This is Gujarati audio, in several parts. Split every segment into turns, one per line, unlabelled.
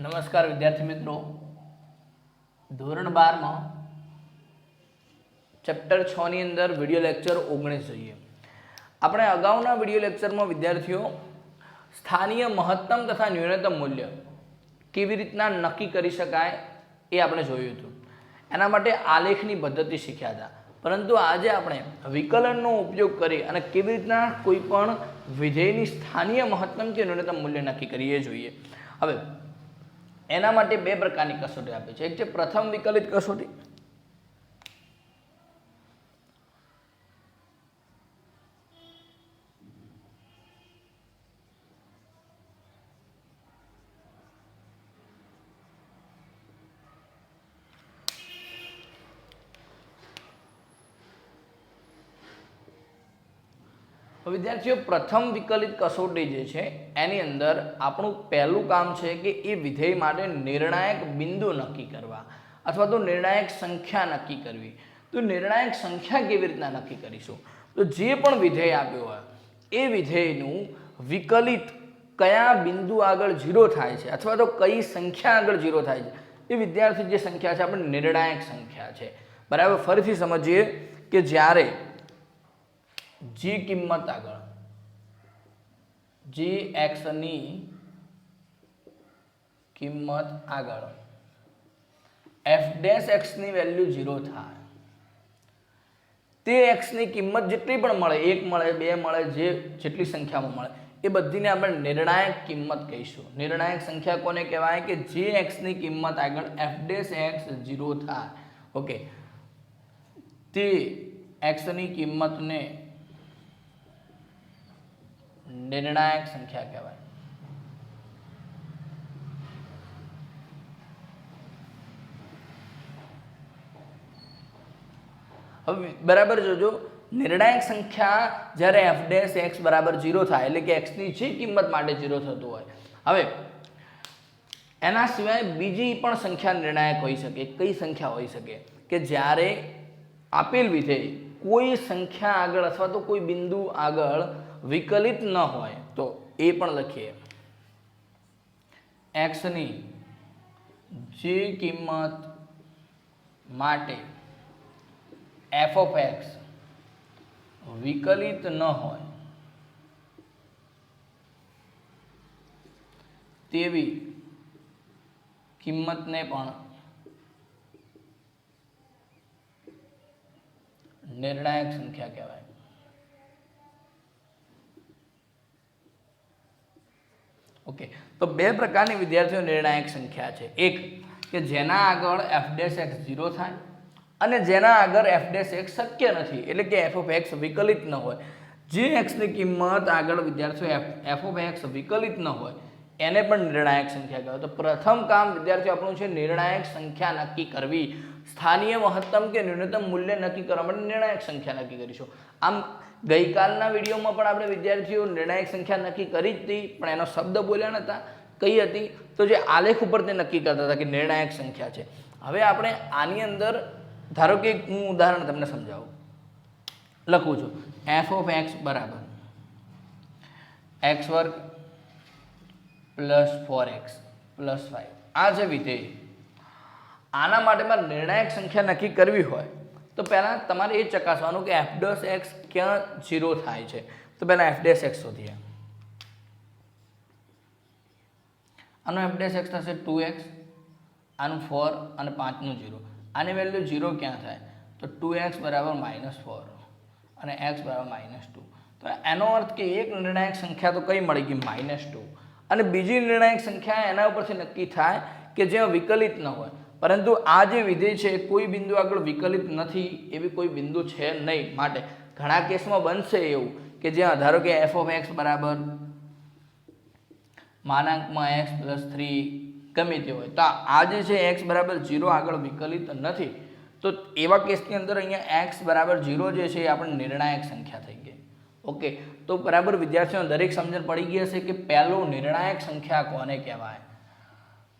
નમસ્કાર વિદ્યાર્થી મિત્રો, ધોરણ 12 માં ચેપ્ટર 6 ની અંદર વિડિયો લેક્ચર 19 જોઈએ। આપણે અગાઉના વિડિયો લેક્ચરમાં વિદ્યાર્થીઓ સ્થાનિય મહત્તમ તથા ન્યૂનતમ મૂલ્ય કેવી રીતના નક્કી કરી શકાય એ આપણે જોયું હતું। એના માટે આલેખની પદ્ધતિ શીખ્યા હતા, પરંતુ આજે આપણે વિકલનનો ઉપયોગ કરી અને કેવી રીતના કોઈ પણ વિધેયની સ્થાનિય મહત્તમ કે ન્યૂનતમ મૂલ્ય નક્કી કરીએ જોઈએ। હવે એના માટે બે પ્રકારની કસોટી આપી છે। એક છે પ્રથમ વિકલિત કસોટી, વિદ્યાર્થીઓ પ્રથમ વિકલિત કસોટી જે છે એની અંદર આપણું પહેલું કામ છે કે એ વિધેય માટે નિર્ણાયક બિંદુ નક્કી કરવા અથવા તો નિર્ણાયક સંખ્યા નક્કી કરવી। તો નિર્ણાયક સંખ્યા કેવી રીતના નક્કી કરીશું? તો જે પણ વિધેય આપ્યો હોય એ વિધેયનું વિકલિત કયા બિંદુ આગળ 0 થાય છે અથવા તો કઈ સંખ્યા આગળ 0 થાય છે એ વિદ્યાર્થી જે સંખ્યા છે આપણે નિર્ણાયક સંખ્યા છે। બરાબર, ફરીથી સમજીએ કે જ્યારે જે કિંમત આગળ જે x ની કિંમત આગળ f ડેશ x ની વેલ્યુ 0 થાય તે x ની કિંમત જેટલી પણ મળે, 1 મળે, 2 મળે, જે જેટલી સંખ્યામાં મળે એ બધીને આપણે નિર્ણાયક કિંમત કહીશું। નિર્ણાયક સંખ્યા કોને કહેવાય? કે જે x ની કિંમત આગળ f ડેશ x 0 થાય, ઓકે, તે x ની કિંમતને નિર્ણાયક સંખ્યા કહેવાય। હવે બરાબર જોજો, નિર્ણાયક સંખ્યા જ્યારે f ડેશ x બરાબર 0 થાય એટલે કે x ની જે કિંમત માટે 0 થતું હોય, હવે એના સિવાય બીજી પણ સંખ્યા નિર્ણાયક હોઈ શકે। કઈ સંખ્યા હોઈ શકે? કે જ્યારે આપેલ વિધેય કોઈ સંખ્યા આગળ અથવા તો કોઈ બિંદુ આગળ વિકલિત ન હોય તો એ પણ લખીએ। x ની જે કિંમત માટે f ઓફ x વિકલિત ન હોય તેવી કિંમતને પણ નિર્ણાયક સંખ્યા કહેવાય। ઓકે, તો બે પ્રકારની વિદ્યાર્થીઓ નિર્ણાયક સંખ્યા છે। એક કે જેના આગળ f ડેશ x 0 થાય અને જેના આગળ f ડેશ x શક્ય નથી, એટલે કે f ઓફ x વિકલિત ન હોય। જે x ની કિંમત આગળ વિદ્યાર્થીઓ f ઓફ x વિકલિત ન હોય એને પણ નિર્ણાયક સંખ્યા કહેવાય। તો પ્રથમ કામ વિદ્યાર્થીઓ આપણું છે નિર્ણાયક સંખ્યા નક્કી કરવી। સ્થાનિય મહત્તમ કે ન્યૂનતમ મૂલ્ય નક્કી કરવા માટે નિર્ણાયક સંખ્યા નક્કી કરીશું। આમ ગઈકાલના વિડીયોમાં પણ આપણે વિદ્યાર્થીઓ નિર્ણાયક સંખ્યા નક્કી કરી જ હતી, પણ એનો શબ્દ બોલ્યા નહોતા। કઈ હતી? તો જે આલેખ ઉપર તે નક્કી કરતા હતા કે નિર્ણાયક સંખ્યા છે। હવે આપણે આની અંદર ધારો કે હું ઉદાહરણ તમને સમજાવું, લખું છું f ઓફ x બરાબર x વર્ગ પ્લસ 4x પ્લસ 5। આ જે વિધેય, આના માટે મારે નિર્ણાયક સંખ્યા નક્કી કરવી હોય તો પહેલાં તમારે એ ચકાસવાનું કે f ડેશ x ક્યાં 0 થાય છે। તો પહેલાં f ડેશ x શોધીએ। આનો f ડેશ x થશે 2x, આનું 4 અને 5 નું 0। આની વેલ્યુ 0 ક્યાં થાય? તો 2x બરાબર -4 અને x બરાબર -2। તો એનો અર્થ કે એક નિર્ણાયક સંખ્યા તો કઈ મળી ગઈ? -2। અને બીજી નિર્ણાયક સંખ્યા એના ઉપરથી નક્કી થાય કે જ્યાં વિકલિત ન હોય, પરંતુ આ જે વિધેય છે કોઈ બિંદુ આગળ વિકલિત નથી, એવી કોઈ બિંદુ છે નહીં। માટે ઘણા કેસમાં બનશે એવું કે જ્યાં ધારો કે f ઓફ x બરાબર x પ્લસ 3 ગમે તે હોય, તો આ જે છે x બરાબર 0 આગળ વિકલિત નથી, તો એવા કેસની અંદર અહીંયા x બરાબર 0 જે છે એ આપણે નિર્ણાયક સંખ્યા થઈ ગઈ। ઓકે, તો બરાબર વિદ્યાર્થીઓને દરેક સમજણ પડી ગઈ હશે કે પહેલો નિર્ણાયક સંખ્યા કોને કહેવાય।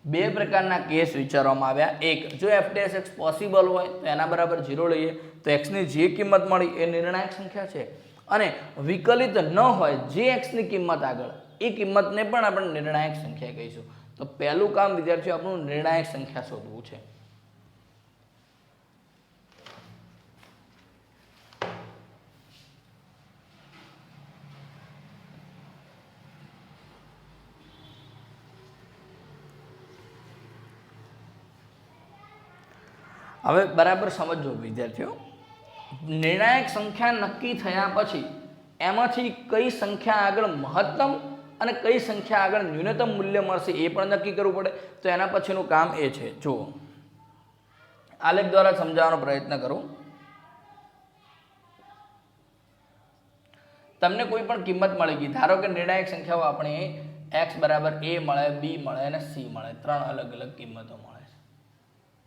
બે પ્રકારના કેસ વિચારવામાં આવ્યા। એક, જો f ડેશ x પોસિબલ હોય તો એના બરાબર 0 લઈએ તો x ની જે કિંમત મળી એ નિર્ણાયક સંખ્યા છે, અને વિકલિત ન હોય જે x ની કિંમત આગળ એ કિંમતને પણ આપણે નિર્ણાયક સંખ્યા કહીશું। તો પહેલું કામ વિદ્યાર્થીઓ આપણું નિર્ણાયક સંખ્યા શોધવું છે. હવે બરાબર સમજો વિદ્યાર્થીઓ, નિર્ણાયક સંખ્યા નક્કી થયા પછી એમાંથી કઈ સંખ્યા આગળ મહત્તમ અને કઈ સંખ્યા આગળ ન્યૂનતમ મૂલ્ય મળશે એ પણ નક્કી કરવું પડે. તો એના પછીનું કામ એ છે, જુઓ આલેખ દ્વારા સમજાવવાનો પ્રયત્ન કરું. તમને કોઈ પણ કિંમત મળી ગઈ, ધારો કે નિર્ણાયક સંખ્યાઓ આપણે x બરાબર a મળે, b મળે અને c મળે, 3 અલગ અલગ કિંમતો મળે છે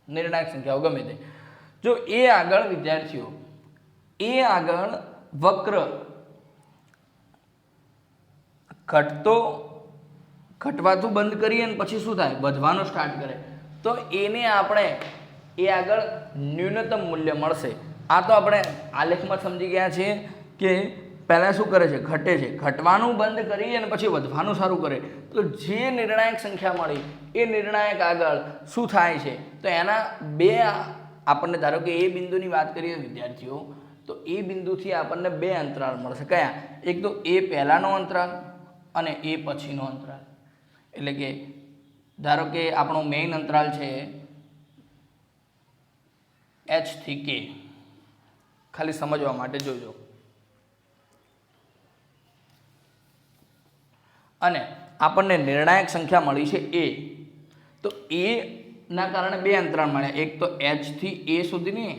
નિર્ણાયક સંખ્યાઓ ગમે તે. જો એ આગળ વિદ્યાર્થીઓ એ આગળ વક્ર ઘટવાતું બંધ કરીએ અને પછી શું થાય, વધવાનું સ્ટાર્ટ કરે, તો એને આપણે એ આગળ ન્યૂનતમ મૂલ્ય મળશે. આ તો આપણે આલેખમાં સમજી ગયા છીએ કે પહેલાં શું કરે છે, ઘટે છે, ઘટવાનું બંધ કરી અને પછી વધવાનું શરૂ કરે. તો જે નિર્ણાયક સંખ્યા મળી એ નિર્ણાયક આગળ શું થાય છે, તો એના બે આપણને, ધારો કે એ બિંદુની વાત કરીએ વિદ્યાર્થીઓ, તો એ બિંદુથી આપણને બે અંતરાલ મળશે. કયા? એક તો એ પહેલાંનો અંતરાલ અને એ પછીનો અંતરાલ. એટલે કે ધારો કે આપણો મેઇન અંતરાલ છે h થી k, ખાલી સમજવા માટે જોજો. અને આપણને નિર્ણાયક સંખ્યા મળી છે a, તો a ના કારણે બે અંતરાલ મળ્યા, એક તો h થી a સુધીની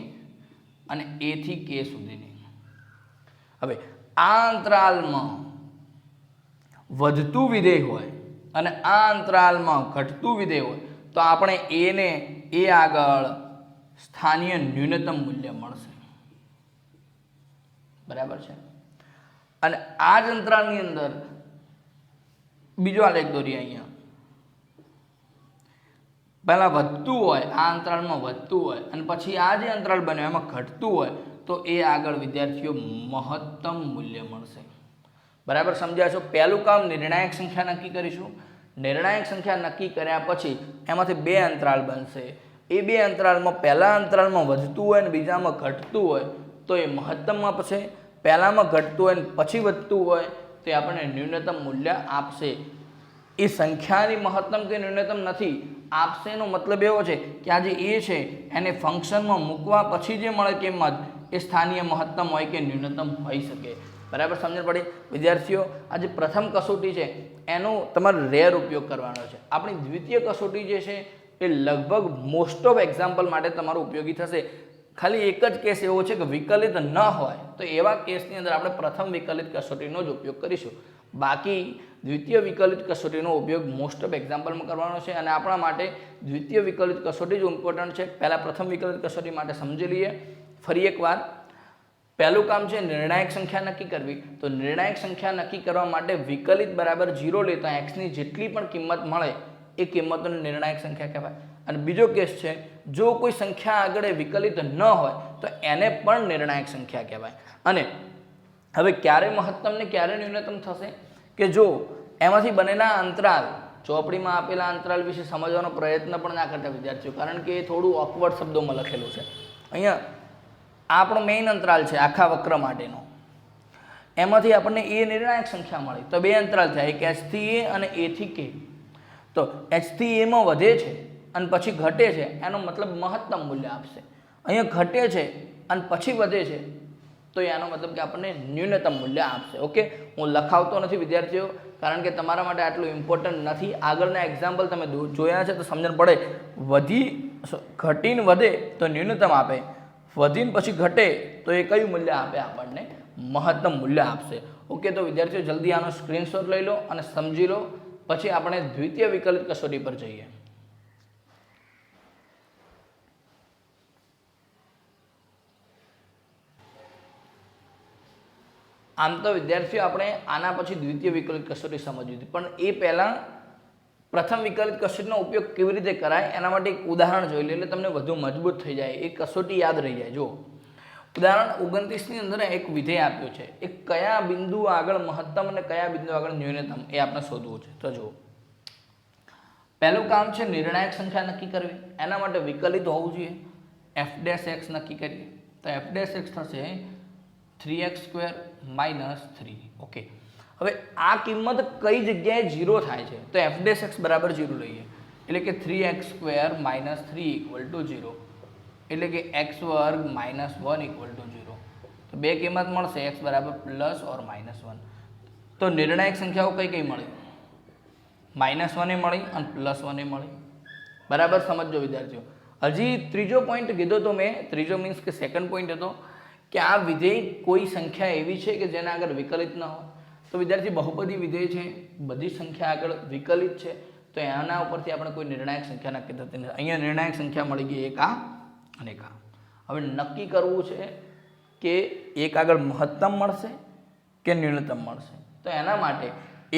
અને a થી k સુધીની. હવે આ અંતરાલમાં વધતું વિધેય હોય અને આ અંતરાલમાં ઘટતું વિધેય હોય તો આપણે a ને a આગળ સ્થાનીય ન્યૂનતમ મૂલ્ય મળશે. બરાબર છે. અને આ જ અંતરાલની અંદર બીજો આલેખ દોરીએ. અહીંયા પહેલાં વધતું હોય, આ અંતરાલમાં વધતું હોય અને પછી આ જે અંતરાલ બન્યો એમાં ઘટતું હોય તો એ આગળ વિદ્યાર્થીઓ મહત્તમ મૂલ્ય મળશે. બરાબર સમજ્યા છો? પહેલું કામ નિર્ણાયક સંખ્યા નક્કી કરીશું. નિર્ણાયક સંખ્યા નક્કી કર્યા પછી એમાંથી બે અંતરાલ બનશે. એ બે અંતરાલમાં પહેલા અંતરાલમાં વધતું હોય અને બીજામાં ઘટતું હોય તો એ મહત્તમમાં પછી, પહેલામાં ઘટતું હોય અને પછી વધતું હોય તો એ આપણને ન્યૂનતમ મૂલ્ય આપશે. એ સંખ્યાની મહત્તમ કે ન્યૂનતમ નથી, આપશે એનો મતલબ એવો છે કે આ જે એ છે એને ફંક્શનમાં મૂકવા પછી જે મળે કિંમત એ સ્થાનીય મહત્તમ હોય કે ન્યૂનતમ હોઈ શકે. બરાબર સમજણ પડી વિદ્યાર્થીઓ? આ જે પ્રથમ કસોટી છે એનો તમારે રેર ઉપયોગ કરવાનો છે. આપણી દ્વિતીય કસોટી જે છે એ લગભગ મોસ્ટ ઓફ એક્ઝામ્પલ માટે તમારો ઉપયોગી થશે. ખાલી એક જ કેસ એવો છે કે વિકલિત ન હોય તો એવા કેસની અંદર આપણે પ્રથમ વિકલિત કસોટીનો જ ઉપયોગ કરીશું. બાકી દ્વિતીય વિકલિત કસોટીનો ઉપયોગ મોસ્ટ ઓફ એક્ઝામ્પલમાં કરવાનો છે. અને આપણા માટે દ્વિતીય વિકલિત કસોટી જ ઇમ્પોર્ટન્ટ છે. પહેલાં પ્રથમ વિકલિત કસોટી માટે સમજી લઈએ ફરી એકવાર. પહેલું કામ છે નિર્ણાયક સંખ્યા નક્કી કરવી. તો નિર્ણાયક સંખ્યા નક્કી કરવા માટે વિકલિત બરાબર 0 લેતા એક્સની જેટલી પણ કિંમત મળે એ કિંમતોને નિર્ણાયક સંખ્યા કહેવાય. અને બીજો કેસ છે જો કોઈ સંખ્યા આગળ વિકલિત ન હોય તો એને પણ નિર્ણાયક સંખ્યા કહેવાય. અને હવે ક્યારે મહત્તમ ને ક્યારે ન્યૂનતમ થશે કે જો એમાંથી બનેલા અંતરાલ, ચોપડીમાં આપેલા અંતરાલ વિશે સમજવાનો પ્રયત્ન પણ ના કરતા વિદ્યાર્થીઓ, કારણ કે એ થોડું ઓકવર્ડ શબ્દોમાં લખેલું છે. અહીંયા આપણો મેઇન અંતરાલ છે આખા વક્ર માટેનો, એમાંથી આપણને એ નિર્ણાયક સંખ્યા મળી તો બે અંતરાલ થયા, એક h થી a અને a થી k. તો h થી a માં વધે છે અને પછી ઘટે છે એનો મતલબ મહત્તમ મૂલ્ય આપશે. અહીંયા ઘટે છે અને પછી વધે છે તો એનો મતલબ કે આપણને ન્યૂનતમ મૂલ્ય આપશે. ઓકે, હું લખાવતો નથી વિદ્યાર્થીઓ કારણ કે તમારા માટે આટલું ઇમ્પોર્ટન્ટ નથી. આગળના એક્ઝામ્પલ તમે જોયા છે તો સમજણ પડે. ઘટીને વધે તો ન્યૂનતમ આપે, વધીને પછી ઘટે તો એ કયું મૂલ્ય આપે? આપણને મહત્તમ મૂલ્ય આપશે. ઓકે, તો વિદ્યાર્થીઓ જલ્દી આનો સ્ક્રીનશોટ લઈ લો અને સમજી લો, પછી આપણે દ્વિતીય વિકલિત કસોટી પર જઈએ. આમ તો વિદ્યાર્થીઓ આપણે આના પછી દ્વિતીય વિકલિત કસોટી સમજવી હતી, પણ એ પહેલાં પ્રથમ વિકલિત કસોટીનો ઉપયોગ કેવી રીતે કરાય એના માટે એક ઉદાહરણ જોઈ લે એટલે તમને વધુ મજબૂત થઈ જાય, એ કસોટી યાદ રહી જાય. જો ઉદાહરણ 29ની અંદર એક વિધેય આપ્યું છે, એ કયા બિંદુ આગળ મહત્તમ અને કયા બિંદુ આગળ ન્યૂનતમ એ આપણે શોધવું છે. તો જુઓ પહેલું કામ છે નિર્ણાયક સંખ્યા નક્કી કરવી, એના માટે વિકલિત હોવું જોઈએ. એફ ડેશ એક્સ નક્કી કરીએ તો એફ ડેશ એક્સ થશે 3x² - 3. ઓકે, હવે આ કિંમત કઈ જગ્યાએ 0 થાય છે તો એફ ડેશ એક્સ બરાબર 0 લઈએ, એટલે કે 3x² - 3 = 0, એટલે કે x² - 1 = 0. તો બે કિંમત મળશે, x બરાબર +or-1. તો નિર્ણાયક સંખ્યાઓ કઈ કઈ મળી? -1 એ મળી અને +1 એ મળી. બરાબર સમજો વિદ્યાર્થીઓ. હજી ત્રીજો પોઈન્ટ કીધો તો મેં, ત્રીજો મીન્સ કે સેકન્ડ પોઈન્ટ હતો કે આ વિધેય કોઈ સંખ્યા એવી છે કે જેના આગળ વિકલિત ન હોય. તો વિદ્યાર્થી બહુપદી વિધેય છે, બધી સંખ્યા આગળ વિકલિત છે, તો એના ઉપરથી આપણે કોઈ નિર્ણાયક સંખ્યા નક્કી થતી નથી. અહીંયા નિર્ણાયક સંખ્યા મળી ગઈ એક આ અને એક આ. હવે નક્કી કરવું છે કે એક આગળ મહત્તમ મળશે કે ન્યૂનતમ મળશે. તો એના માટે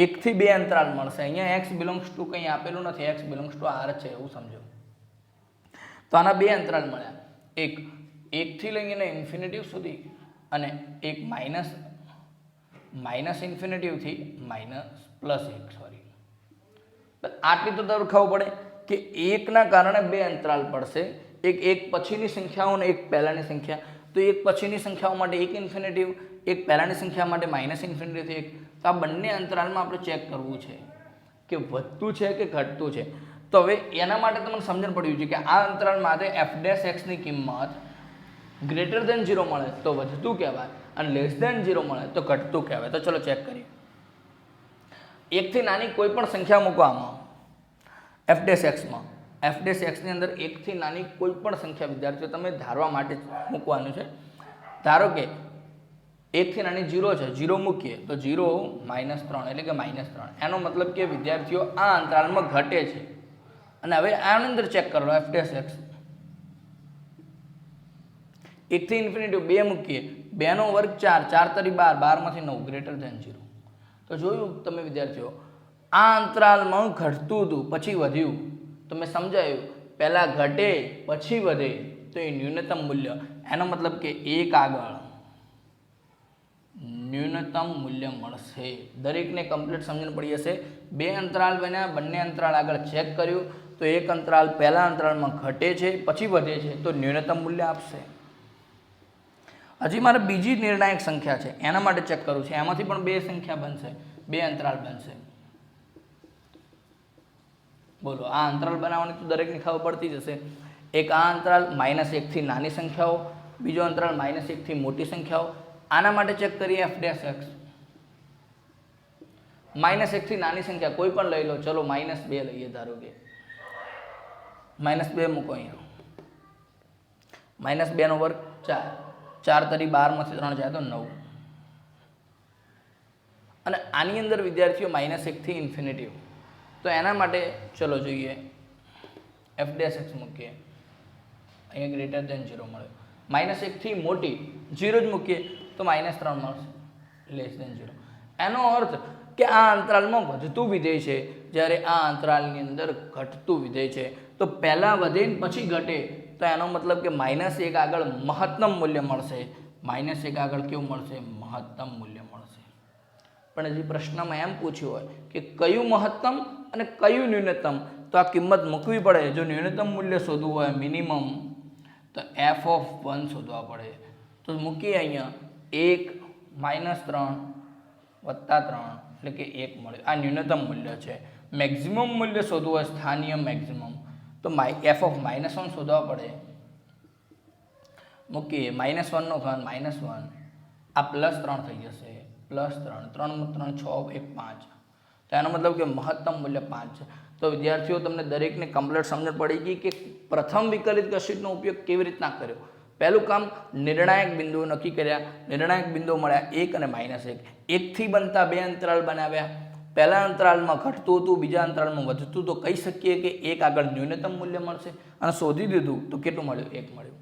1 થી 2 અંતરાલ મળશે. અહીંયા x બિલોંગ્સ ટુ કંઈ આપેલું નથી, x બિલોંગ્સ ટુ r છે એવું સમજો. તો આના બે અંતરાલ મળ્યા, એક 1 થી લઈને ઇન્ફિનિટિવ સુધી અને એક માઇનસ ઇન્ફિનિટિવથી +1. સોરી, આટલી તો તમને ખબર પડે કે એકના કારણે બે અંતરાલ પડશે, એક પછીની સંખ્યાઓ અને એક પહેલાની સંખ્યા. તો એક પછીની સંખ્યાઓ માટે એક ઇન્ફિનિટિવ, એક પહેલાની સંખ્યા માટે -ઇન્ફિનિટીથી 1. તો આ બંને અંતરાલમાં આપણે ચેક કરવું છે કે વધતું છે કે ઘટતું છે. તો હવે એના માટે તમને સમજણ પડ્યું છે કે આ અંતરાલ માટે એફ ડેશ એક્સની કિંમત ગ્રેટર દેન 0 મળે તો વધતું કહેવાય અને લેસ દેન 0 મળે તો ઘટતું કહેવાય. તો ચલો ચેક કરીએ. 1 થી નાની કોઈ પણ સંખ્યા મૂકો આમાં એફ ડેશ એક્સમાં. એફ ડેશ એક્સની અંદર 1 થી નાની કોઈ પણ સંખ્યા વિદ્યાર્થીઓ તમે ધારવા માટે મૂકવાનું છે. ધારો કે 1 થી નાની 0 છે, 0 મૂકીએ તો 0 -3 એટલે કે -3. એનો મતલબ કે વિદ્યાર્થીઓ આ અંતરાલમાં ઘટે છે. અને હવે આની અંદર ચેક કરો એફ ડેશ એક્સ. 1 થી ઇન્ફિનિટી 2 મૂકીએ, 2 નો વર્ગ 4, 4 તરી 12, 12 માંથી 9 ગ્રેટર દેન 0. તો જોયું તમે વિદ્યાર્થીઓ, આ અંતરાલમાં ઘટતું હતું પછી વધ્યું. તો મેં સમજાયું, પહેલાં ઘટે પછી વધે તો એ ન્યૂનતમ મૂલ્ય. એનો મતલબ કે એક આગળ ન્યૂનતમ મૂલ્ય મળશે. દરેકને કમ્પ્લીટ સમજણ પડી હશે. બે અંતરાલ બન્યા, બંને અંતરાલ આગળ ચેક કર્યું તો એક અંતરાલ પહેલા અંતરાલમાં ઘટે છે પછી વધે છે તો ન્યૂનતમ મૂલ્ય આપશે. હજી મારે બીજી નિર્ણાયક સંખ્યા છે એના માટે ચેક કરવું છે. એમાંથી પણ બે સંખ્યા બનશે, બે અંતરાલ બનશે. બોલો, આ અંતરાલ બનાવવાની તો દરેકને ખબર પડતી જ હશે. એક આ અંતરાલ -1 થી નાની સંખ્યાઓ, બીજો અંતરાલ -1 થી મોટી સંખ્યાઓ. આના માટે ચેક કરીએ એફ ડેશ એક્સ. -1 થી નાની સંખ્યા કોઈ પણ લઈ લો, ચલો -2 લઈએ. ધારો કે -2 મૂકો અહીંયા. -2 નો વર્ગ 4, 4 તરી 12 માંથી 3 જાય તો 9. અને આની અંદર વિદ્યાર્થીઓ -1 થી ઇન્ફિનિટી. તો એના માટે ચલો જોઈએ એફ ડેશ એક્સ મૂકીએ, અહીંયા ગ્રેટર દેન 0 મળે. -1 થી મોટી 0 જ મૂકીએ તો -3 મળશે, લેસ દેન 0. એનો અર્થ કે આ અંતરાલમાં વધતું વિધેય છે જ્યારે આ અંતરાલની અંદર ઘટતું વિધેય છે. તો પહેલાં વધે ને પછી ઘટે તો એનો મતલબ કે -1 આગળ મહત્તમ મૂલ્ય મળશે. -1 આગળ કેવું મળશે? મહત્તમ મૂલ્ય મળશે. પણ હજી પ્રશ્નમાં એમ પૂછ્યું હોય કે કયું મહત્તમ અને કયું ન્યૂનતમ, તો આ કિંમત મૂકવી પડે. જો ન્યૂનતમ મૂલ્ય શોધવું હોય મિનિમમ તો f(1) શોધવા પડે. તો મૂકીએ અહીંયા 1 - 3 + 3 એટલે કે 1 મળે. આ ન્યૂનતમ મૂલ્ય છે. મેક્સિમમ મૂલ્ય શોધવું હોય સ્થાનીય મેક્સિમમ તો f(-1) શોધવા પડે. મૂકીએ -1 નો ઘન -1, આ +3 થઈ જશે, +3, 3 × 3 6, 1 5. તો એનો મતલબ કે મહત્તમ મૂલ્ય 5 છે. તો વિદ્યાર્થીઓ તમને દરેકને કમ્પ્લીટ સમજણ પડી ગઈ કે પ્રથમ વિકલિત કશીટનો ઉપયોગ કેવી રીતના કર્યો. પહેલું કામ નિર્ણાયક બિંદુઓ નક્કી કર્યા. નિર્ણાયક બિંદુઓ મળ્યા 1 અને -1. 1 થી બનતા બે અંતરાલ બનાવ્યા. પહેલા અંતરાલમાં ઘટતું હતું, બીજા અંતરાલમાં વધતું, તો કહી શકીએ કે 1 આગળ ન્યૂનતમ મૂલ્ય મળશે. અને શોધી દીધું તો કેટલું મળ્યું? 1 મળ્યું.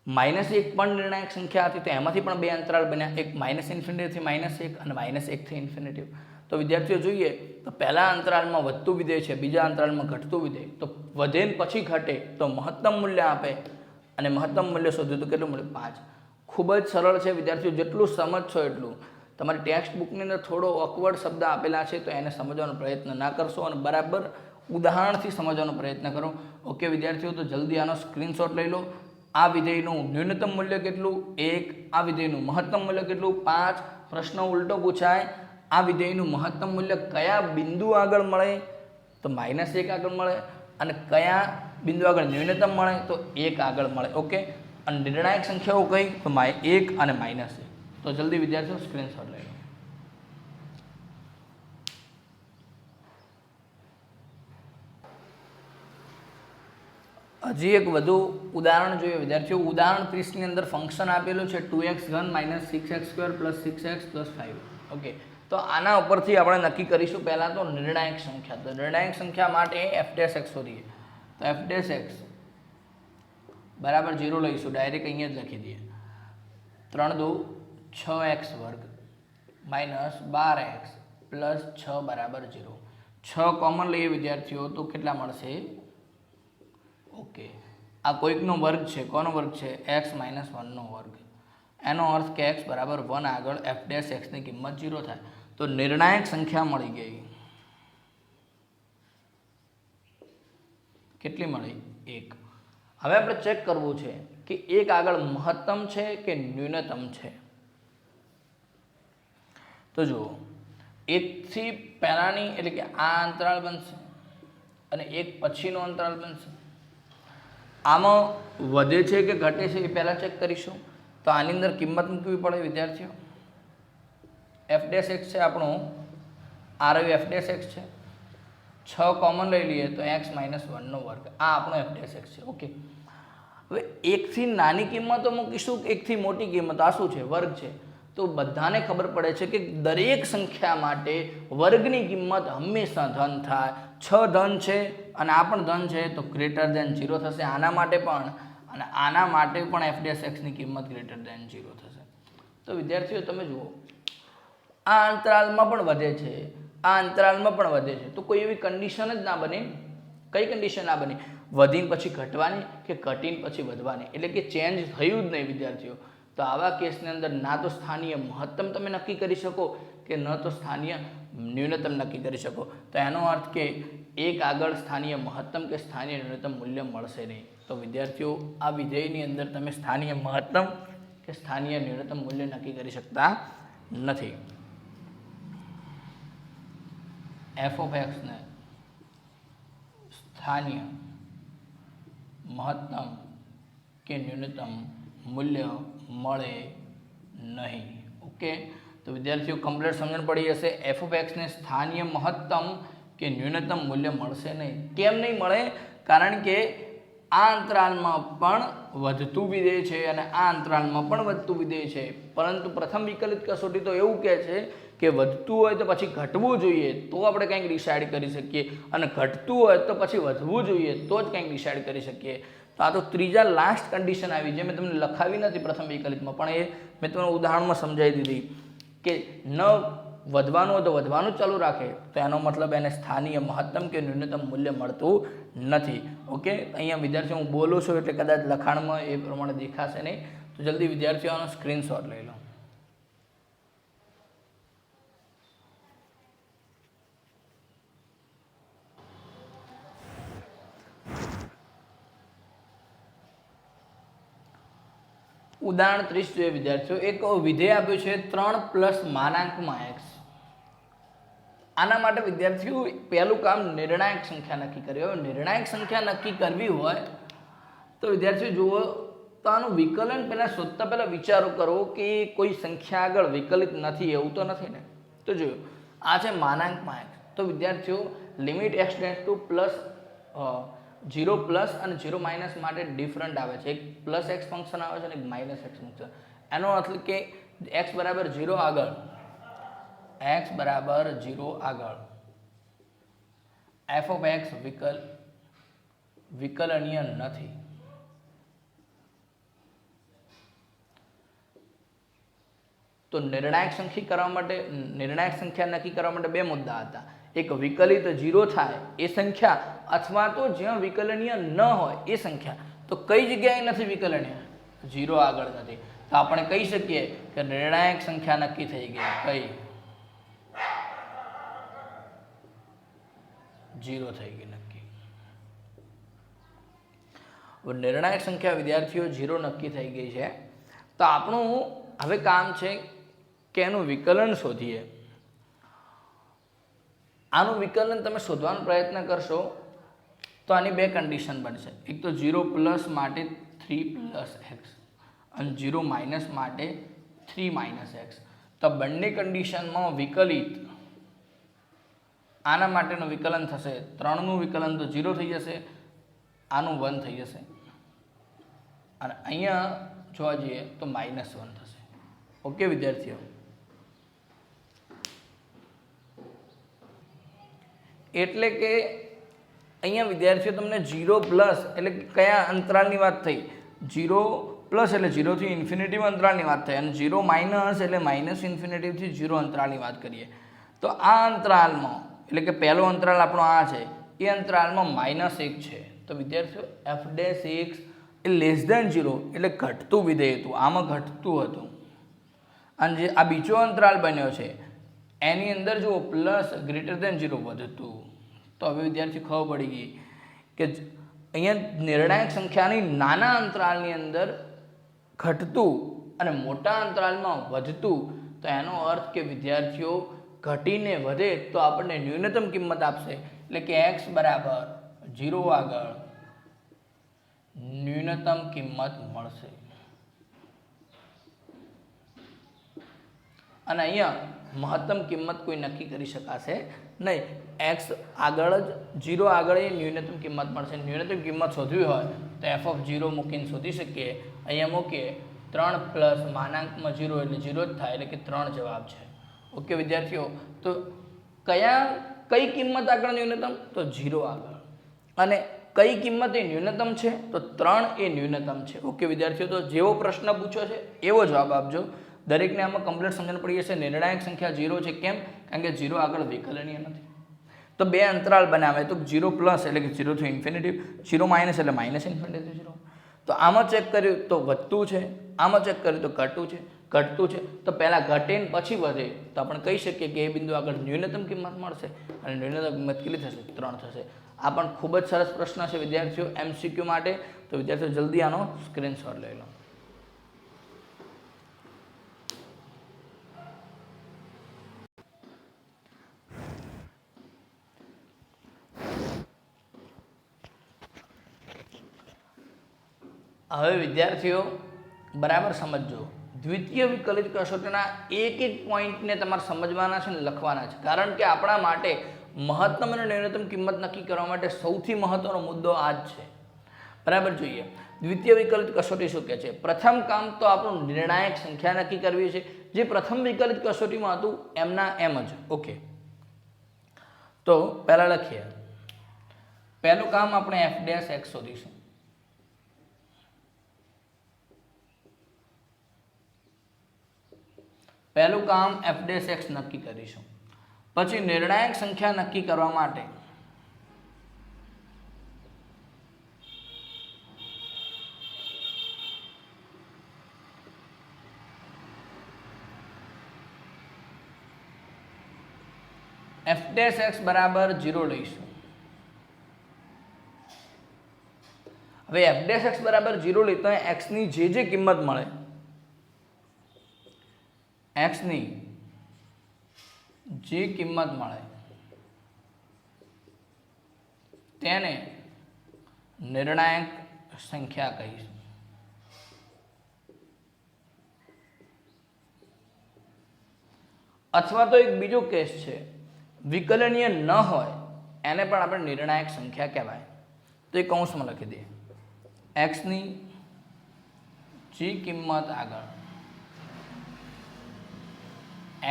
-1 પણ નિર્ણાયક સંખ્યા હતી તો એમાંથી પણ બે અંતરાલ બન્યા, એક -ઇન્ફિનિટી થી -1 અને -1 થી ઇન્ફિનિટી. તો વિદ્યાર્થીઓ જોઈએ તો પહેલા અંતરાલમાં વધતું વિધેય છે, બીજા અંતરાલમાં ઘટતું વિધેય. તો વધે ને પછી ઘટે તો મહત્તમ મૂલ્ય આપે અને મહત્તમ મૂલ્ય શોધ્યું તો કેટલું મળ્યું? 5. ખૂબ જ સરળ છે વિદ્યાર્થીઓ. જેટલું સમજશો એટલું. તમારી ટેક્સ્ટ બુકની અંદર થોડો ઓકવર્ડ શબ્દ આપેલા છે તો એને સમજવાનો પ્રયત્ન ના કરશો અને બરાબર ઉદાહરણથી સમજવાનો પ્રયત્ન કરો. ઓકે વિદ્યાર્થીઓ, તો જલ્દી આનો સ્ક્રીનશોટ લઈ લો. આ વિધેયનું ન્યૂનતમ મૂલ્ય કેટલું? 1. આ વિધેયનું મહત્તમ મૂલ્ય કેટલું? 5. પ્રશ્ન ઉલટો પૂછાય, આ વિધેયનું મહત્તમ મૂલ્ય કયા બિંદુ આગળ મળે? તો -1 આગળ મળે. અને કયા બિંદુ આગળ ન્યૂનતમ મળે? તો 1 આગળ મળે. ઓકે, અને નિર્ણાયક સંખ્યાઓ કઈ? તો 1 અને -1. તો જલ્દી વિદ્યાર્થીઓ સ્ક્રીનશોટ લઈ લો. હજી એક વધુ ઉદાહરણ જોઈએ વિદ્યાર્થીઓ. ઉદાહરણ 30 ની અંદર ફંક્શન આપેલું છે 2x3 - 6x2 + 6x + 5. ઓકે, તો આના ઉપરથી આપણે નક્કી કરીશું પહેલાં તો નિર્ણાયક સંખ્યા. તો નિર્ણાયક સંખ્યા માટે f' શોધીએ. તો f' બરાબર 0 લઈશું, ડાયરેક્ટ અહીંયા જ લખી દઈએ. 3 દુ 6x² - 12x + 6 બરાબર 0. 6 કોમન લઈએ વિદ્યાર્થીઓ તો કેટલા મળશે? ઓકે, આ કોઈકનો વર્ગ છે. કોનો વર્ગ છે? x - 1 નો વર્ગ. એનો અર્થ કે x બરાબર 1 આગળ f' ની કિંમત 0 થાય. તો નિર્ણાયક સંખ્યા મળી ગઈ. કેટલી મળી? 1. હવે આપણે ચેક કરવું છે કે 1 આગળ મહત્તમ છે કે ન્યૂનતમ છે. તો જુઓ, 1 થી પહેલાની એટલે કે આ અંતરાલ બનશે અને 1 પછીનો અંતરાલ બનશે. આમાં વધે છે કે ઘટે છે એ પહેલાં ચેક કરીશું. તો આની અંદર કિંમત મૂકવી પડે વિદ્યાર્થીઓ. f' છે આપણું, આ રહ્યું f' છે. 6 કોમન લઈ લઈએ તો x - 1 નો વર્ગ. આ આપણો f' છે. ઓકે, હવે 1 થી નાની કિંમતો મૂકીશું, 1 થી મોટી કિંમત. આ શું છે? વર્ગ છે. તો બધાને ખબર પડે છે કે દરેક સંખ્યા માટે વર્ગની કિંમત હંમેશા ધન થાય. 6 ધન છે અને આ પણ ધન છે તો >0 થશે. આના માટે પણ અને આના માટે પણ f' ની કિંમત >0 થશે. તો વિદ્યાર્થીઓ તમે જુઓ, આ અંતરાલમાં પણ વધે છે, આ અંતરાલમાં પણ વધે છે. તો કોઈ એવી કન્ડિશન જ ના બને. કઈ કન્ડિશન ના બની? વધીને પછી ઘટવાની કે ઘટીને પછી વધવાની, એટલે કે ચેન્જ થયું જ નહીં વિદ્યાર્થીઓ. તો આવા કેસની અંદર ના તો સ્થાનીય મહત્તમ તમે નક્કી કરી શકો કે ન તો સ્થાનીય ન્યૂનતમ નક્કી કરી શકો. તો એનો અર્થ કે 1 આગળ સ્થાનીય મહત્તમ કે સ્થાનીય ન્યૂનતમ મૂલ્ય મળશે નહીં. તો વિદ્યાર્થીઓ, આ વિધેયની અંદર તમે સ્થાનીય મહત્તમ કે સ્થાનીય ન્યૂનતમ મૂલ્ય નક્કી કરી શકતા નથી. f(x) ને સ્થાનીય મહત્તમ કે ન્યૂનતમ મૂલ્ય મળે નહીં. ઓકે, તો વિદ્યાર્થીઓ કમ્પ્લીટ સમજણ પડી હશે. f(x) ને સ્થાનીય મહત્તમ કે ન્યૂનતમ મૂલ્ય મળશે નહીં. કેમ નહીં મળે? કારણ કે આ અંતરાલમાં પણ વધતું વિધેય છે અને આ અંતરાલમાં પણ વધતું વિધેય છે. પરંતુ પ્રથમ વિકલિત કસોટી તો એવું કહે છે કે વધતું હોય તો પછી ઘટવું જોઈએ તો આપણે કંઈક ડિસાઇડ કરી શકીએ, અને ઘટતું હોય તો પછી વધવું જોઈએ તો જ કંઈક ડિસાઇડ કરી શકીએ. તો આ તો ત્રીજા લાસ્ટ કન્ડિશન આવી, જે મેં તમને લખાવી નથી પ્રથમ વિકલિતમાં, પણ એ મેં તમને ઉદાહરણમાં સમજાવી દીધી કે ન વધવાનું હોય તો વધવાનું જ ચાલુ રાખે તો એનો મતલબ એને સ્થાનીય મહત્તમ કે ન્યૂનતમ મૂલ્ય મળતું નથી. ઓકે, અહીંયા વિદ્યાર્થીઓ હું બોલું છું એટલે કદાચ લખાણમાં એ પ્રમાણે દેખાશે નહીં. તો જલ્દી વિદ્યાર્થીઓ આનો સ્ક્રીનશોટ લઈ લો. ઉદાહરણ 30 જોઈએ વિદ્યાર્થીઓ. એક વિધેય આપ્યું છે 3 + x. આના માટે વિદ્યાર્થીઓ પહેલું કામ નિર્ણાયક સંખ્યા નક્કી કરવી. હવે નિર્ણાયક સંખ્યા નક્કી કરવી હોય તો વિદ્યાર્થીઓ જુઓ, તો આનું વિકલન પહેલાં શોધતા પહેલાં વિચારો કરો કે કોઈ સંખ્યા આગળ વિકલિત નથી, એવું તો નથી ને? તો જોયો, આ છે x. તો વિદ્યાર્થીઓ લિમિટ x → +0 અને 0 - માટે ડિફરન્ટ આવે છે. એક +x ફંક્શન આવે છે અને એક -x ફંક્શન. એનો અર્થ કે x બરાબર 0 આગળ f(x) વિકલનીય નથી. તો નિર્ણાયક સંખ્યા નક્કી કરવા માટે બે મુદ્દા હતા. એક વિકલિત 0 થાય એ સંખ્યા, અથવા તો જ્યાં વિકલનીય ન હોય એ સંખ્યા. તો કઈ જગ્યાએ નથી વિકલનીય? 0 આગળ નથી. તો આપણે કહી શકીએ કે નિર્ણાયક સંખ્યા નક્કી થઈ ગઈ. કઈ? 0 થઈ ગઈ નક્કી. નિર્ણાયક સંખ્યા વિદ્યાર્થીઓ 0 નક્કી થઈ ગઈ છે. તો આપણું હવે કામ છે કે એનું વિકલન શોધીએ. આનું વિકલન તમે શોધવાનો પ્રયત્ન કરશો તો આની બે કન્ડિશન બનશે. એક તો 0 માટે 3 x અને 0 માટે 3 x. તો બંને કન્ડિશનમાં વિકલિત આના માટેનું વિકલન થશે 3નું વિકલન તો 0 થઈ જશે, આનું 1 થઈ જશે અને અહીંયા જોવા જઈએ તો -1 થશે. ઓકે વિદ્યાર્થીઓ, એટલે કે અહીંયા વિદ્યાર્થીઓ તમને 0 એટલે કયા અંતરાલની વાત થઈ? 0 એટલે 0 થી ઇન્ફિનિટી અંતરાલની વાત થઈ અને 0 એટલે -∞ થી 0 અંતરાલની વાત કરીએ. તો આ અંતરાલમાં એટલે કે પહેલો અંતરાલ આપણો આ છે, એ અંતરાલમાં -1 છે. તો વિદ્યાર્થીઓ f' એ <0 એટલે ઘટતું વિધેય હતું, આમાં ઘટતું હતું. અને જે આ બીજો અંતરાલ બન્યો છે એની અંદર જુઓ +0 વધતું. તો હવે વિદ્યાર્થી ખબર પડી ગઈ કે અહીંયા નિર્ણાયક સંખ્યાની નાના અંતરાલની અંદર ઘટતું અને મોટા અંતરાલમાં વધતું. તો એનો અર્થ કે વિદ્યાર્થીઓ ઘટીને વધે તો આપણને ન્યૂનતમ કિંમત આપશે. એટલે કે x બરાબર 0 આગળ ન્યૂનતમ કિંમત મળશે. અને અહીંયા મહત્તમ કિંમત કોઈ નક્કી કરી શકાશે નહીં. x આગળ જ 0 આગળ એ ન્યૂનતમ કિંમત મળશે. ન્યૂનતમ કિંમત શોધવી હોય તો f(0) મૂકીને શોધી શકીએ. અહીંયા મૂકીએ 3 + 0 એટલે 0 જ થાય, એટલે કે 3 જવાબ છે. ઓકે વિદ્યાર્થીઓ, તો કઈ કિંમત આગળ ન્યૂનતમ? તો 0 આગળ. અને કઈ કિંમત એ ન્યૂનતમ છે? તો 3 એ ન્યૂનતમ છે. ઓકે વિદ્યાર્થીઓ, તો જેવો પ્રશ્ન પૂછ્યો છે એવો જવાબ આપજો. દરેકને આમાં કમ્પ્લીટ સમજણ પડી જશે. નિર્ણાયક સંખ્યા 0 છે. કેમ? કારણ કે 0 આગળ વિકલનીય નથી. તો બે અંતરાલ બનાવે તો 0 એટલે કે 0 થી ઇન્ફિનિટી, 0 એટલે -∞ થી 0. તો આમાં ચેક કર્યું તો વધતું છે, આમાં ચેક કર્યું તો ઘટતું છે. તો પહેલાં ઘટે ને પછી વધે તો આપણે કહી શકીએ કે એ બિંદુ આગળ ન્યૂનતમ કિંમત મળશે. અને ન્યૂનતમ કિંમત કેટલી થશે? 3 થશે. આ પણ ખૂબ જ સરસ પ્રશ્ન છે વિદ્યાર્થીઓ MCQ માટે. તો વિદ્યાર્થીઓ જલ્દી આનો સ્ક્રીનશોટ લઈ લો. હવે વિદ્યાર્થીઓ બરાબર સમજો. દ્વિતીય વિકલિત કસોટીના એક પોઈન્ટને તમારે સમજવાના છે ને લખવાના છે. કારણ કે આપણા માટે મહત્તમ અને ન્યૂનતમ કિંમત નક્કી કરવા માટે સૌથી મહત્વનો મુદ્દો આ જ છે. બરાબર જોઈએ. દ્વિતીય વિકલિત કસોટી શું કહે છે? પ્રથમ કામ તો આપણું નિર્ણાયક સંખ્યા નક્કી કરવી છે, જે પ્રથમ વિકલિત કસોટીમાં હતું એમના એમ જ. ઓકે, તો પહેલાં લખીએ. પહેલું કામ આપણે f' શોધીશું. પહેલું કામ f' નક્કી કરીશું. પછી નિર્ણાયક સંખ્યા નક્કી કરવા માટે f' બરાબર 0 લઈશું. હવે f' બરાબર 0 લઈએ તો x ની જે કિંમત મળે, x ની જે કિંમત મળે તેને નિર્ણાયક સંખ્યા કહીશું. અથવા તો એક બીજો કેસ છે, વિકલનીય ન હોય એને પણ આપણે નિર્ણાયક સંખ્યા કહેવાય. તો એ કૌંસમાં લખી દઈએ. x ની જે કિંમત આગળ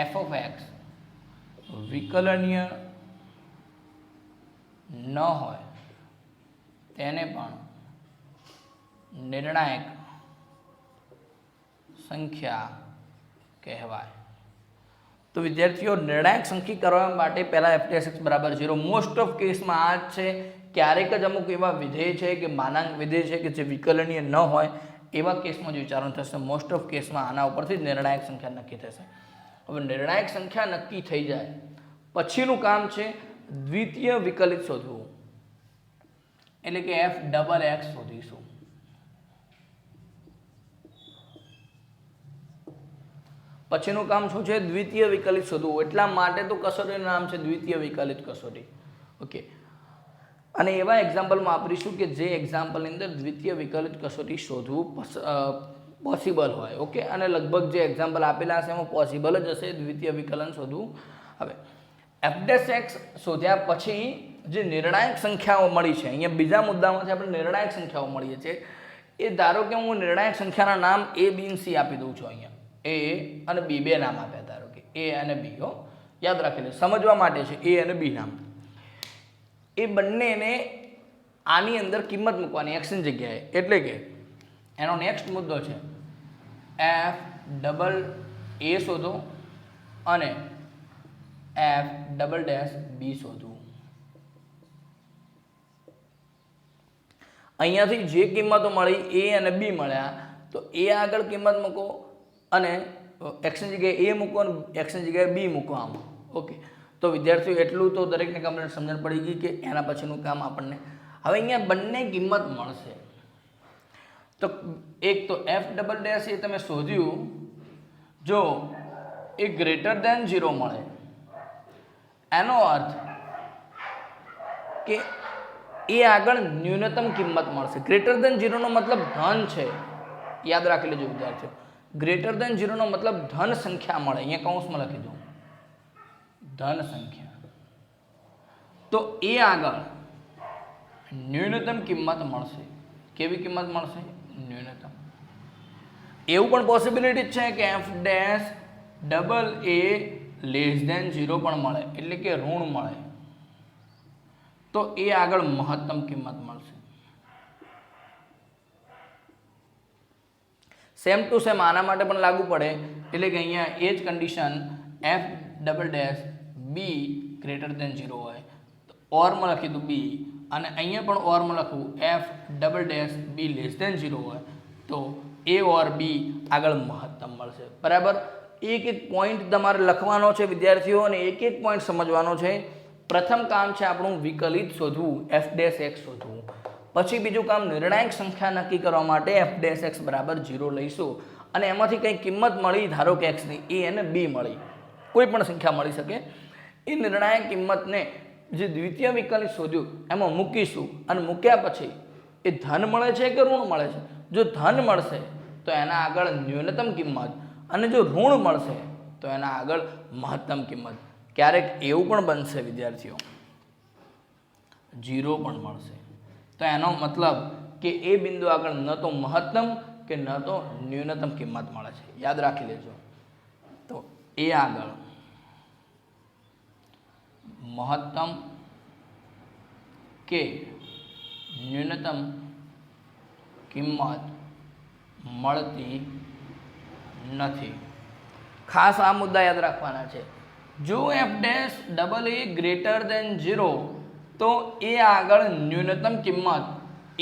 f(x) વિકલનીય ન હોય તેને પણ નિર્ણાયક સંખ્યા કહેવાય. તો વિદ્યાર્થીઓ નિર્ણાયક સંખ્યા કરવા માટે પહેલાં f' બરાબર 0. મોસ્ટ ઓફ કેસમાં આ જ છે. ક્યારેક જ અમુક એવા વિધેય છે કે માનાંક વિધેય છે કે જે વિકલનીય ન હોય એવા કેસમાં જ વિચારવાનું થશે. મોસ્ટ ઓફ કેસમાં આના ઉપરથી જ નિર્ણાયક સંખ્યા નક્કી થશે. હવે નિર્ણાયક સંખ્યા નક્કી થઈ જાય પછીનું કામ છે દ્વિતીય વિકલિત શોધવું, એટલે કે f(x) શોધીશું. પછીનું કામ શું છે? દ્વિતીય વિકલિત શોધવું. એટલા માટે તો કસોટીનું નામ છે દ્વિતીય વિકલિત કસોટી. ઓકે, અને એવા એક્ઝામ્પલમાં વાપરીશું કે જે એક્ઝામ્પલની અંદર દ્વિતીય વિકલિત કસોટી શોધવું પોસિબલ હોય. ઓકે, અને લગભગ જે એક્ઝામ્પલ આપેલા હશે એમાં પોસિબલ જ હશે દ્વિતીય વિકલન શોધવું. હવે f' શોધ્યા પછી જે નિર્ણાયક સંખ્યાઓ મળી છે, અહીંયા બીજા મુદ્દામાંથી આપણે નિર્ણાયક સંખ્યાઓ મળીએ છીએ. એ ધારો કે હું નિર્ણાયક સંખ્યાના નામ a, b અને c આપી દઉં છું. અહીંયા a અને b બે નામ આપ્યા, ધારો કે a અને b. યાદ રાખી લો, સમજવા માટે છે a અને b નામ. એ બંનેને આની અંદર કિંમત મૂકવાની x ની જગ્યાએ. એટલે કે એનો નેક્સ્ટ મુદ્દો છે f' શોધો અને f'' શોધવું. અહીંયાથી જે કિંમતો મળી a અને b મળ્યા, તો a આગળ કિંમત મૂકો અને x ની જગ્યાએ a મૂકો અને x ની જગ્યાએ b મૂકો આમાં. ઓકે, તો વિદ્યાર્થીઓ એટલું તો દરેકને કમ્પ્લીટ સમજણ પડી ગઈ કે એના પછીનું કામ આપણને હવે અહીંયા બંને કિંમત મળશે. તો એક તો f'' એ તમે શોધ્યું, જો એ ગ્રેટર દેન 0 મળે એનો અર્થ કે એ આગળ ન્યૂનતમ કિંમત મળશે. ગ્રેટર દેન 0 નો મતલબ ધન છે, યાદ રાખી લેજો વિદ્યાર્થીઓ. ગ્રેટર દેન 0 નો મતલબ ધન સંખ્યા મળે. અહીંયા કૌંસમાં લખી દો ધન સંખ્યા. તો એ આગળ ન્યૂનતમ કિંમત મળશે. કેવી કિંમત મળશે? ન્યૂનતમ. એવું પણ પોસિબિલિટી છે કે f'' લેસ દેન 0 પણ મળે, એટલે કે ઋણ મળે. તો એ આગળ મહત્તમ કિંમત મળશે. સેમ ટુ સેમ આના માટે પણ લાગુ પડે. એટલે કે અહીંયા એ જ condition f'' b greater than 0 હોય તો ઓરમાં લખી દઉં b, અને અહીંયા પણ ઓરમાં લખું f'' b લેસ દેન 0 હોય તો a ઓર b આગળ મહત્તમ મળશે. બરાબર, એક એક પોઈન્ટ તમારે લખવાનો છે વિદ્યાર્થીઓ, અને એક એક પોઈન્ટ સમજવાનો છે. પ્રથમ કામ છે આપણું વિકલિત શોધવું, f'' શોધવું. પછી બીજું કામ નિર્ણાયક સંખ્યા નક્કી કરવા માટે f'' બરાબર 0 લઈશું, અને એમાંથી કંઈ કિંમત મળી, ધારો કે x ની, a અને b મળી, કોઈ પણ સંખ્યા મળી શકે. એ નિર્ણાયક કિંમતને જે દ્વિતીય વિકલિત શોધ્યું એમાં મૂકીશું, અને મૂક્યા પછી એ ધન મળે છે કે ઋણ મળે છે? જો ધન મળશે તો એના આગળ ન્યૂનતમ કિંમત, અને જો ઋણ મળશે તો એના આગળ મહત્તમ કિંમત. ક્યારેક એવું પણ બનશે વિદ્યાર્થીઓ 0 પણ મળશે, તો એનો મતલબ કે એ બિંદુ આગળ ન તો મહત્તમ કે ન તો ન્યૂનતમ કિંમત મળે છે. યાદ રાખી લેજો. તો એ આગળ મહત્તમ કે ન્યૂનતમ કિંમત મળતી નથી. ખાસ આ મુદ્દા યાદ રાખવાના છે. જો f'' ગ્રેટર દેન 0 તો એ આગળ ન્યૂનતમ કિંમત,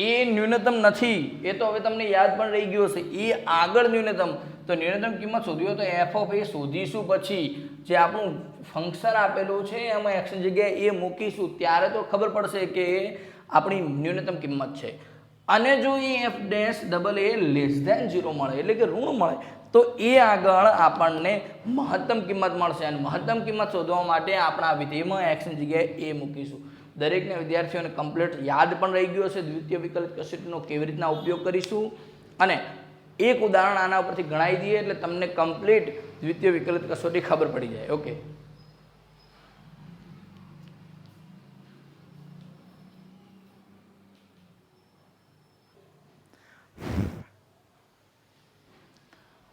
એ ન્યૂનતમ નથી, એ તો હવે તમને યાદ પણ રહી ગયું હશે. એ આગળ ન્યૂનતમ, તો ન્યૂનતમ કિંમત શોધવી હોય તો f શોધીશું. પછી જે આપણું ફંક્શન આપેલું છે એમાં x ની જગ્યાએ એ મૂકીશું, ત્યારે તો ખબર પડશે કે એ આપણી ન્યૂનતમ કિંમત છે. અને જો એ f'' લેસ દેન 0 મળે, એટલે કે ઋણ મળે, તો એ આગળ આપણને મહત્તમ કિંમત મળશે. અને મહત્તમ કિંમત શોધવા માટે આપણા વિધેયમાં x ની જગ્યાએ a મૂકીશું. દરેકને વિદ્યાર્થીઓને કમ્પ્લીટ યાદ પણ રહી ગયો હશે દ્વિતીય વિકલિત કસોટીનો કેવી રીતના ઉપયોગ કરીશું. અને એક ઉદાહરણ આના ઉપરથી ગણાવી દઈએ એટલે તમને કમ્પ્લીટ દ્વિતીય વિકલિત કસોટી ખબર પડી જાય. ઓકે,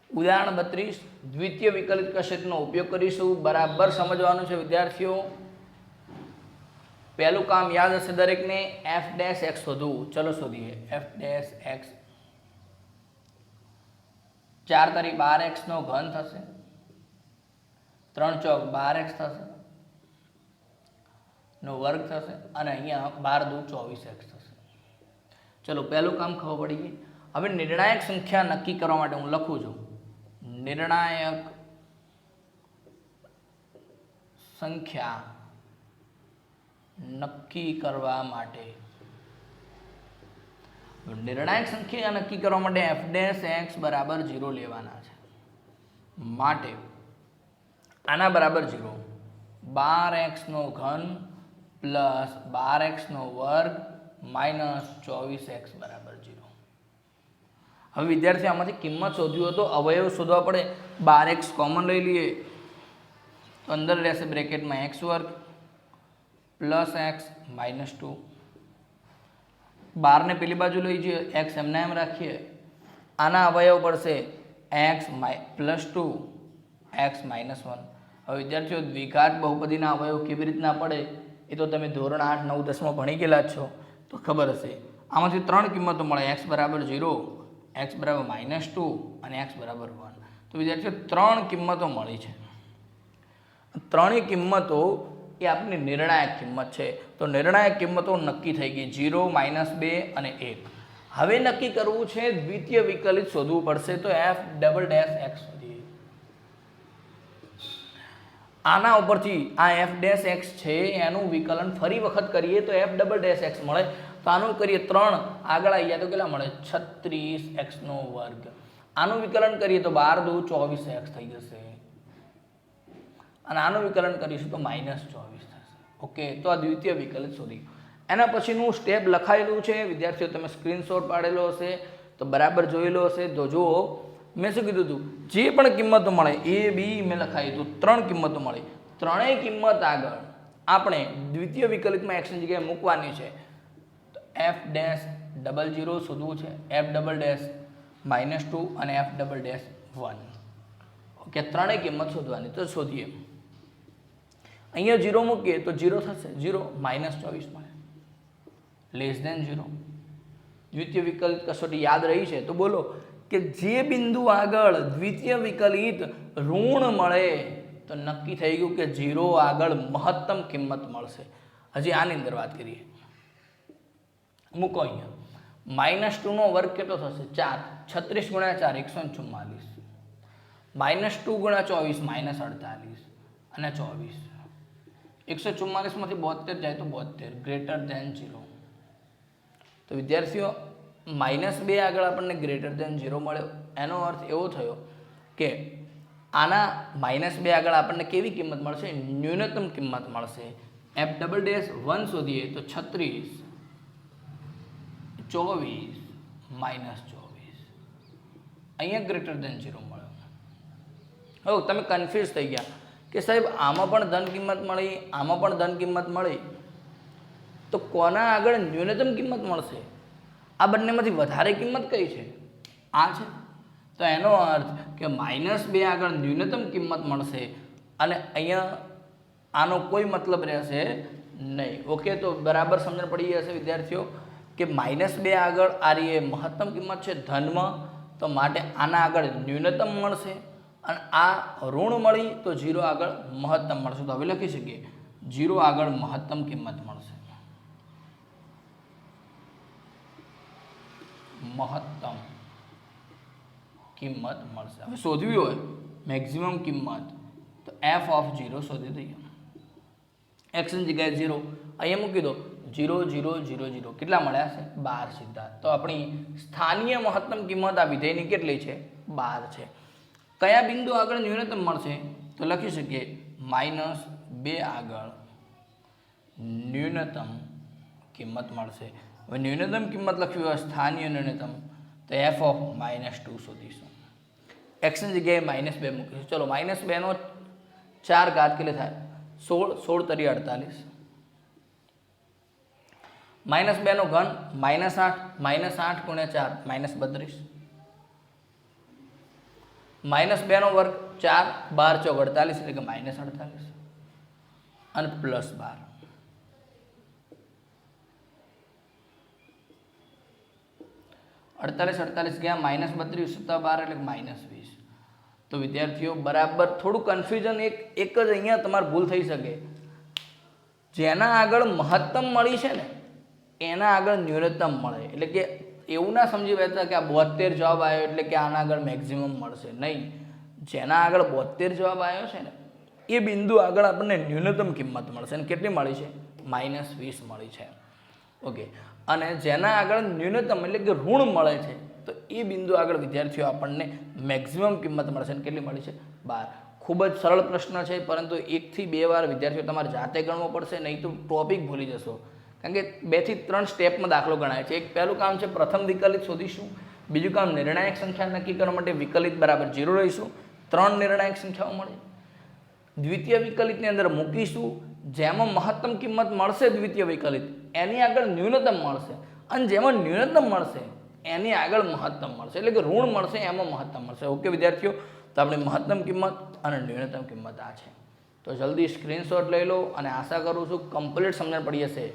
ઉદાહરણ 32 દ્વિતીય વિકલિત કસોટીનો ઉપયોગ કરીશું. બરાબર સમજવાનું છે વિદ્યાર્થીઓ. પહેલું કામ યાદ હશે દરેકને, f'' શોધવું. ચલો શોધીએ. f'' 4 તારી 12x નો ઘન થશે, 3 ચોક 12x થશે નો વર્ગ થશે, અને અહીંયા 12 દુ 24x થશે. ચલો પહેલું કામ ખબર પડી ગઈ. હવે નિર્ણાયક સંખ્યા નક્કી કરવા માટે હું લખું છું, નિર્ણાયક સંખ્યા નક્કી કરવા માટે, નિર્ણાયક સંખ્યા નક્કી કરવા માટે f'' બરાબર 0 લેવાના છે. માટે આના બરાબર 0 12x3 plus 12x² minus 24x બરાબર 0. હવે વિદ્યાર્થી આમાંથી કિંમત શોધવી હોય તો અવયવ શોધવા પડે. 12x કોમન લઈ લઈએ તો અંદર રહેશે બ્રેકેટમાં x² પ્લસ x માઇનસ 2. 12 ને પેલી બાજુ લઈ જઈએ, x એમના એમ રાખીએ. આના અવયવ પડશે x પ્લસ 2 x માઇનસ 1. હવે વિદ્યાર્થીઓ દ્વિઘાત બહુપદીના અવયવ કેવી રીતના પડે એ તો તમે ધોરણ 8, 9, 10માં ભણી ગયેલા છો તો ખબર હશે. આમાંથી 3 કિંમતો મળે, x બરાબર 0, x બરાબર -2 અને x બરાબર 1. તો વિદ્યાર્થીઓ 3 કિંમતો મળી છે. 3 કિંમતો એ આપણી નિર્ણાયક કિંમત છે. તો નિર્ણાયક કિંમતો નક્કી થઈ ગઈ, 0, -2 અને 1. હવે નક્કી કરવું છે દ્વિતીય વિકલિત શોધવું પડશે. તો f'(x) શોધીએ. આના ઉપરથી આ f'(x) છે એનું વિકલન ફરી વખત કરીએ તો f'(x) મળે. તો આનું કરીએ 3 આગળ આવી જાય તો કેટલા મળે? 36x². આનું વિકલન કરીએ તો 12 × 2 = 24x થઈ જશે અને આનું વિકલન કરીશું તો -24 થશે. ઓકે, તો આ દ્વિતીય વિકલિત શોધી. એના પછીનું સ્ટેપ લખાયેલું છે વિદ્યાર્થીઓ, તમે સ્ક્રીનશોટ પાડેલો હશે તો બરાબર જોયેલો હશે. તો જુઓ મેં શું કીધું હતું, જે પણ કિંમતો મળે a b મેં લખાયું હતું, 3 કિંમતો મળી. ત્રણેય કિંમત આગળ આપણે દ્વિતીય વિકલિતમાં x ની જગ્યાએ મૂકવાની છે. તો f'(0) શોધવું છે, f'(-2) અને f'(1). ઓકે, ત્રણેય કિંમત શોધવાની. તો શોધીએ. અહીંયા 0 મૂકીએ તો 0 થશે, 0 -24 મળે, <0. દ્વિતીય વિકલિત કસોટી યાદ રહી છે તો બોલો કે જે બિંદુ આગળ દ્વિતીય વિકલિત ઋણ મળે તો નક્કી થઈ ગયું કે 0 આગળ મહત્તમ કિંમત મળશે. હજી આની અંદર વાત કરીએ. મૂકો અહીંયા -2² કેટલો થશે? 4. 36 × 4 144, -2 × 24 -48 અને 24. 144 માંથી 72 જાય તો 72 > 0. તો વિદ્યાર્થીઓ -2 આગળ આપણને > 0 મળ્યો. એનો અર્થ એવો થયો કે આના -2 આગળ આપણને કેવી કિંમત મળશે? ન્યૂનતમ કિંમત મળશે. f'(1) શોધીએ તો 36, 24 -24. અહીંયા > 0 મળ્યો. હવે તમે કન્ફ્યુઝ થઈ ગયા કે સાહેબ આમાં પણ ધન કિંમત મળી, આમાં પણ ધન કિંમત મળી, તો કોના આગળ ન્યૂનતમ કિંમત મળશે? આ બંનેમાંથી વધારે કિંમત કઈ છે? આ છે. તો એનો અર્થ કે -2 આગળ ન્યૂનતમ કિંમત મળશે અને અહીંયા આનો કોઈ મતલબ રહેશે નહીં. ઓકે, તો બરાબર સમજણ પડી જશે વિદ્યાર્થીઓ કે -2 આગળ આ રીએ મહત્તમ કિંમત છે ધનમાં, તો માટે આના આગળ ન્યૂનતમ મળશે અને આ ઋણ મળી તો 0 આગળ મહત્તમ મળશે. તો હવે લખી શકીએ 0 આગળ મહત્તમ કિંમત મળશે. મહત્તમ કિંમત મળશે. હવે શોધવી હોય મેક્સિમમ કિંમત તો f(0) શોધી દઈએ. x ની જગ્યાએ 0 અહીંયા મૂકી દો, 0 0 0 0 કેટલા મળ્યા છે? 12 સીધા. તો આપણી સ્થાનીય મહત્તમ કિંમત આ વિધેયની કેટલી છે? 12 છે. કયા બિંદુ આગળ ન્યૂનતમ મળશે? તો લખી શકીએ -2 આગળ ન્યૂનતમ કિંમત મળશે. હવે ન્યૂનતમ કિંમત લખવી હોય સ્થાનીય ન્યૂનતમ તો f(-2) શોધીશું. x ની જગ્યાએ -2 મૂકીશું. ચલો -2 નો 4 ઘાત કેટલી થાય? 16, 16 તરી 48. -2 નો ઘન -8, -8 × 4 -32. -2 નો વર્ગ 4, 12 × 4 48 એટલે કે -48 અને +12. -48 ગયા -32 + 12 એટલે -20. તો વિદ્યાર્થીઓ બરાબર થોડું કન્ફ્યુઝન એક જ અહીંયા તમારે ભૂલ થઈ શકે. જેના આગળ મહત્તમ મળી છે ને એના આગળ ન્યૂનતમ મળે. એટલે કે એવું ના સમજી બેઠા કે આ 72 જવાબ આવ્યો એટલે કે આના આગળ મેક્સિમમ મળશે. નહીં, જેના આગળ 72 જવાબ આવ્યો છે ને એ બિંદુ આગળ આપણને ન્યૂનતમ કિંમત મળશે. અને કેટલી મળી છે? -20 મળી છે. ઓકે, અને જેના આગળ ન્યૂનતમ એટલે કે ઋણ મળે છે તો એ બિંદુ આગળ વિદ્યાર્થીઓ આપણને મેક્સિમમ કિંમત મળશે. અને કેટલી મળી છે? 12. ખૂબ જ સરળ પ્રશ્ન છે, પરંતુ 1 થી 2 વાર વિદ્યાર્થીઓ તમારે જાતે ગણવો પડશે, નહીં તો ટોપિક ભૂલી જશો. કારણ કે 2 થી 3 સ્ટેપમાં દાખલો ગણાય છે. એક પહેલું કામ છે પ્રથમ વિકલિત શોધીશું, બીજું કામ નિર્ણાયક સંખ્યા નક્કી કરવા માટે વિકલિત બરાબર 0 રહીશું, 3 નિર્ણાયક સંખ્યાઓ મળે. દ્વિતીય વિકલિતની અંદર મૂકીશું, જેમાં મહત્તમ કિંમત મળશે દ્વિતીય વિકલિત એની આગળ ન્યૂનતમ મળશે, અને જેમાં ન્યૂનતમ મળશે એની આગળ મહત્તમ મળશે, એટલે કે ઋણ મળશે એમાં મહત્તમ મળશે. ઓકે વિદ્યાર્થીઓ, તો આપણી મહત્તમ કિંમત અને ન્યૂનતમ કિંમત આ છે. તો જલ્દી સ્ક્રીનશોટ લઈ લો, અને આશા કરું છું કમ્પ્લીટ સમજણ પડી હશે.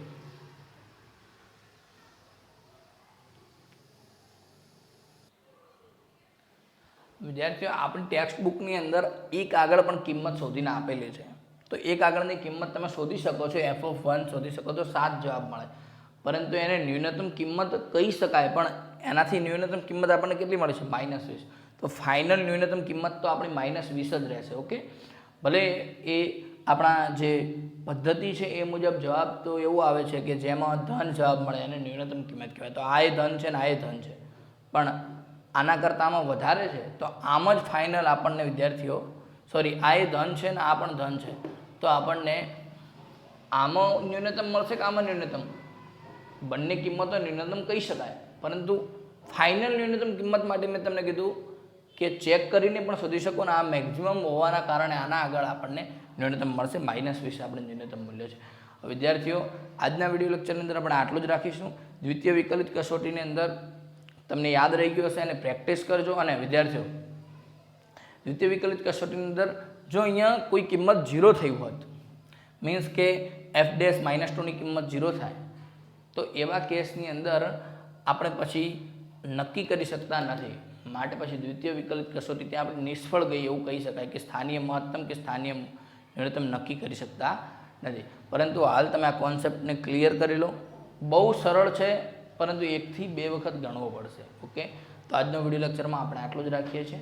વિદ્યાર્થીઓ, આપણી ટેક્સ્ટ બુકની અંદર એક આગળ પણ કિંમત શોધીને આપેલી છે. તો એક આગળની કિંમત તમે શોધી શકો છો, f(1) શોધી શકો છો, 7 જવાબ મળે. પરંતુ એને ન્યૂનતમ કિંમત કહી શકાય, પણ એનાથી ન્યૂનતમ કિંમત આપણને કેટલી મળે છે? -20. તો ફાઇનલ ન્યૂનતમ કિંમત તો આપણી -20 જ રહેશે. ઓકે, ભલે એ આપણા જે પદ્ધતિ છે એ મુજબ જવાબ તો એવું આવે છે કે જેમાં ધન જવાબ મળે એને ન્યૂનતમ કિંમત કહેવાય. તો આ એ ધન છે ને આ એ ધન છે, પણ આના કરતાં આમાં વધારે છે, તો આમ જ ફાઇનલ આપણને વિદ્યાર્થીઓ આ એ ધન છે ને આ પણ ધન છે, તો આપણને આમાં ન્યૂનતમ મળશે કે આમાં ન્યૂનતમ? બંને કિંમતો ન્યૂનતમ કહી શકાય, પરંતુ ફાઇનલ ન્યૂનતમ કિંમત માટે મેં તમને કીધું કે ચેક કરીને પણ શોધી શકો ને. આ મેક્સિમમ હોવાના કારણે આના આગળ આપણને ન્યૂનતમ મળશે. -20 આપણે ન્યૂનતમ મૂલ્ય છે. વિદ્યાર્થીઓ, આજના વિડીયો લેક્ચરની અંદર આપણે આટલું જ રાખીશું. દ્વિતીય વિકલિત કસોટીની અંદર તમને યાદ રહી ગયું હશે, અને પ્રેક્ટિસ કરજો. અને વિદ્યાર્થીઓ, દ્વિતીય વિકલિત કસોટીની અંદર જો અહીંયા કોઈ કિંમત 0 થઈ હોત, મીન્સ કે f' -2 ની કિંમત 0 થાય, તો એવા કેસની અંદર આપણે પછી નક્કી કરી શકતા નથી. માટે પછી દ્વિતીય વિકલિત કસોટી ત્યાં આપણે નિષ્ફળ ગઈ એવું કહી શકાય કે સ્થાનીય મહત્તમ કે સ્થાનીય ન્યૂનતમ નક્કી કરી શકતા નથી. પરંતુ હાલ તમે આ કોન્સેપ્ટને ક્લિયર કરી લો. બહુ સરળ છે, પરંતુ 1 થી 2 વખત ગણવો પડશે. ઓકે, તો આજનો વિડીયો લેક્ચરમાં આપણે આટલું જ રાખીએ છીએ.